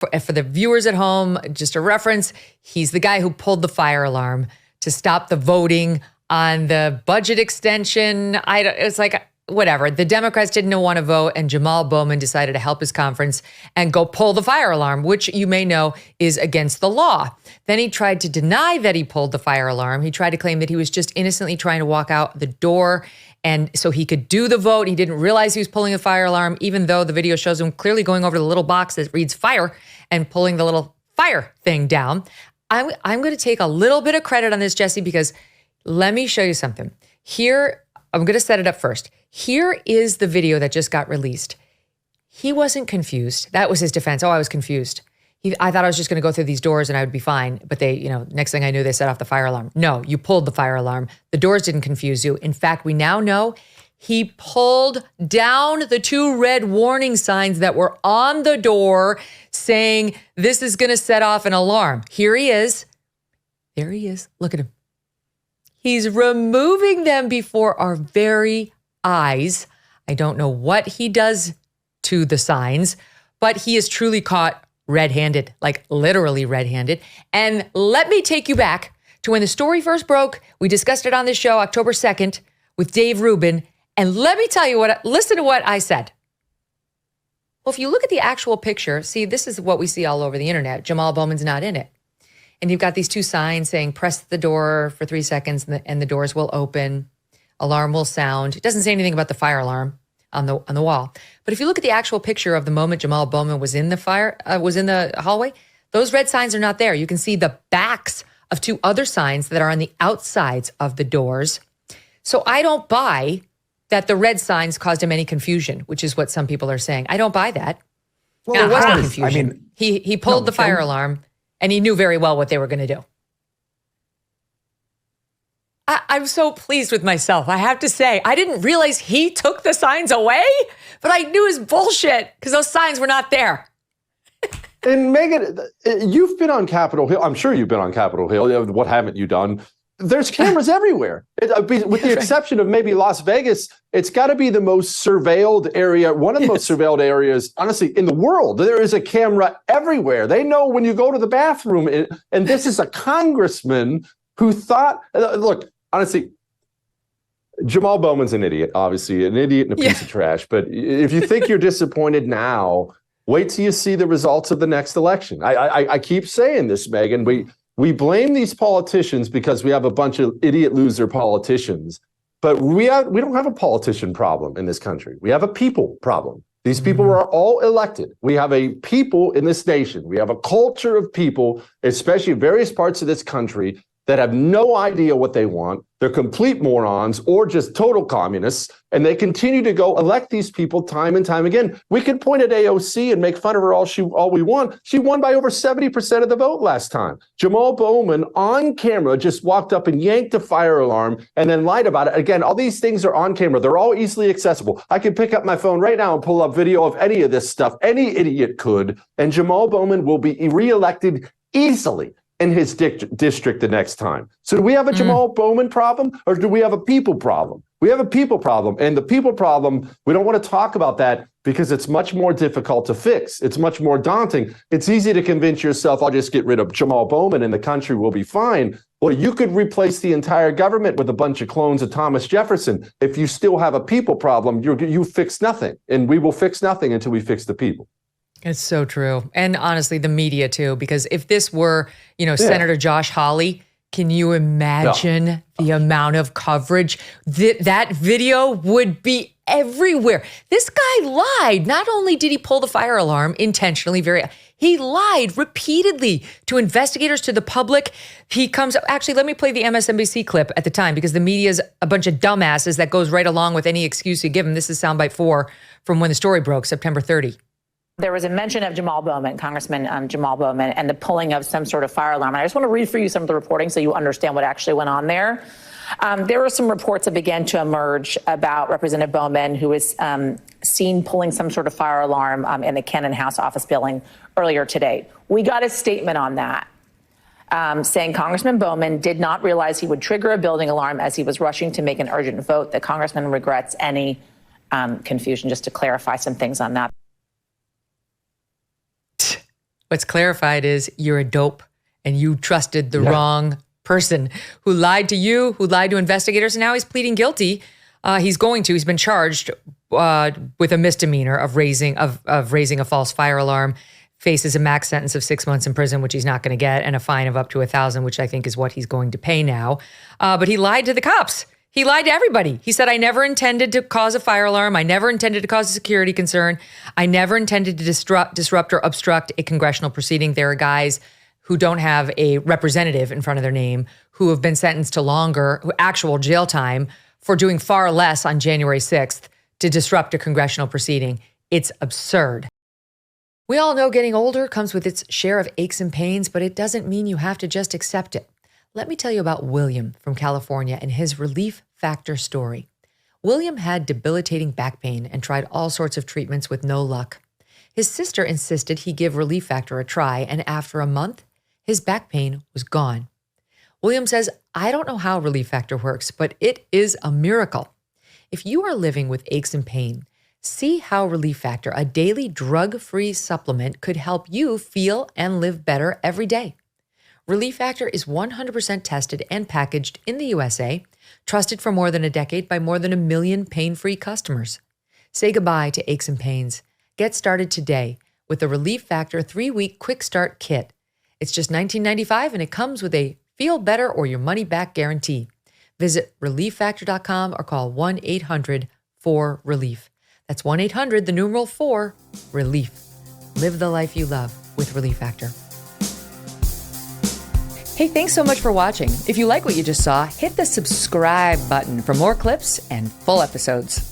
For the viewers at home, just a reference, he's the guy who pulled the fire alarm to stop the voting on the budget extension. It's like, whatever. The Democrats didn't want to vote, and Jamaal Bowman decided to help his conference and go pull the fire alarm, which you may know is against the law. Then he tried to deny that he pulled the fire alarm. He tried to claim that he was just innocently trying to walk out the door and so he could do the vote. He didn't realize he was pulling a fire alarm, even though the video shows him clearly going over to the little box that reads fire and pulling the little fire thing down. I'm going to take a little bit of credit on this, Jesse, because let me show you something. Here, I'm going to set it up first. Here is the video that just got released. He wasn't confused. That was his defense. Oh, I was confused. I thought I was just going to go through these doors and I would be fine. But they, next thing I knew, they set off the fire alarm. No, you pulled the fire alarm. The doors didn't confuse you. In fact, we now know he pulled down the 2 red warning signs that were on the door saying, this is going to set off an alarm. Here he is. There he is. Look at him. He's removing them before our very eyes. I don't know what he does to the signs, but he is truly caught red-handed, like literally red-handed. And let me take you back to when the story first broke. We discussed it on this show, October 2nd, with Dave Rubin. And let me tell you listen to what I said. Well, if you look at the actual picture, see, this is what we see all over the internet. Jamaal Bowman's not in it. And you've got these 2 signs saying, press the door for 3 seconds and the doors will open. Alarm will sound. It doesn't say anything about the fire alarm on the wall. But if you look at the actual picture of the moment Jamaal Bowman was in the hallway, those red signs are not there. You can see the backs of 2 other signs that are on the outsides of the doors. So I don't buy that the red signs caused him any confusion, which is what some people are saying. I don't buy that. Well, there was no confusion. He pulled the fire alarm and he knew very well what they were going to do. I'm so pleased with myself. I have to say, I didn't realize he took the signs away, but I knew his bullshit because those signs were not there. And Megyn, you've been on Capitol Hill. I'm sure you've been on Capitol Hill. What haven't you done? There's cameras everywhere. With the exception of maybe Las Vegas, it's got to be the most surveilled area, one of the most surveilled areas, honestly, in the world. There is a camera everywhere. They know when you go to the bathroom. And this is a congressman who thought, look, honestly, Jamaal Bowman's an idiot, obviously, an idiot and a piece of trash. But if you think you're disappointed now, wait till you see the results of the next election. I keep saying this, Megyn. We blame these politicians because we have a bunch of idiot loser politicians. But we don't have a politician problem in this country. We have a people problem. These people are all elected. We have a people in this nation. We have a culture of people, especially in various parts of this country, that have no idea what they want. They're complete morons or just total communists, and they continue to go elect these people time and time again. We can point at AOC and make fun of her all we want. She won by over 70% of the vote last time. Jamaal Bowman on camera just walked up and yanked the fire alarm and then lied about it. Again, all these things are on camera. They're all easily accessible. I can pick up my phone right now and pull up video of any of this stuff. Any idiot could, and Jamaal Bowman will be reelected easily in his district the next time. So do we have a Jamaal Bowman problem or do we have a people problem? We have a people problem. And the people problem, we don't want to talk about that because it's much more difficult to fix. It's much more daunting. It's easy to convince yourself, I'll just get rid of Jamaal Bowman and the country will be fine. Well, you could replace the entire government with a bunch of clones of Thomas Jefferson. If you still have a people problem, you fix nothing. And we will fix nothing until we fix the people. It's so true. And honestly, the media too, because if this were, Senator Josh Hawley, can you imagine the amount of coverage? That video would be everywhere. This guy lied. Not only did he pull the fire alarm intentionally, he lied repeatedly to investigators, to the public. He comes up, actually, let me play the MSNBC clip at the time because the media is a bunch of dumbasses that goes right along with any excuse you give them. This is soundbite 4 from when the story broke, September 30. There was a mention of Jamaal Bowman, Congressman Jamaal Bowman, and the pulling of some sort of fire alarm. And I just want to read for you some of the reporting so you understand what actually went on there. There were some reports that began to emerge about Representative Bowman, who was seen pulling some sort of fire alarm in the Cannon House office building earlier today. We got a statement on that saying Congressman Bowman did not realize he would trigger a building alarm as he was rushing to make an urgent vote. The congressman regrets any confusion, just to clarify some things on that. What's clarified is you're a dope and you trusted the wrong person who lied to you, who lied to investigators, and now he's pleading guilty. He's been charged with a misdemeanor of raising a false fire alarm, faces a max sentence of 6 months in prison, which he's not going to get, and a fine of up to $1,000, which I think is what he's going to pay now. But he lied to the cops. He lied to everybody. He said, I never intended to cause a fire alarm. I never intended to cause a security concern. I never intended to disrupt or obstruct a congressional proceeding. There are guys who don't have a representative in front of their name who have been sentenced to longer, actual jail time for doing far less on January 6th to disrupt a congressional proceeding. It's absurd. We all know getting older comes with its share of aches and pains, but it doesn't mean you have to just accept it. Let me tell you about William from California and his Relief Factor story. William had debilitating back pain and tried all sorts of treatments with no luck. His sister insisted he give Relief Factor a try, and after a month, his back pain was gone. William says, I don't know how Relief Factor works, but it is a miracle. If you are living with aches and pain, see how Relief Factor, a daily drug-free supplement, could help you feel and live better every day. Relief Factor is 100% tested and packaged in the USA, trusted for more than a decade by more than 1 million pain-free customers. Say goodbye to aches and pains. Get started today with the Relief Factor 3-week Quick Start Kit. It's just $19.95 and it comes with a feel better or your money back guarantee. Visit relieffactor.com or call 1-800-4RELIEF. That's 1-800-4RELIEF. Live the life you love with Relief Factor. Hey, thanks so much for watching. If you like what you just saw, hit the subscribe button for more clips and full episodes.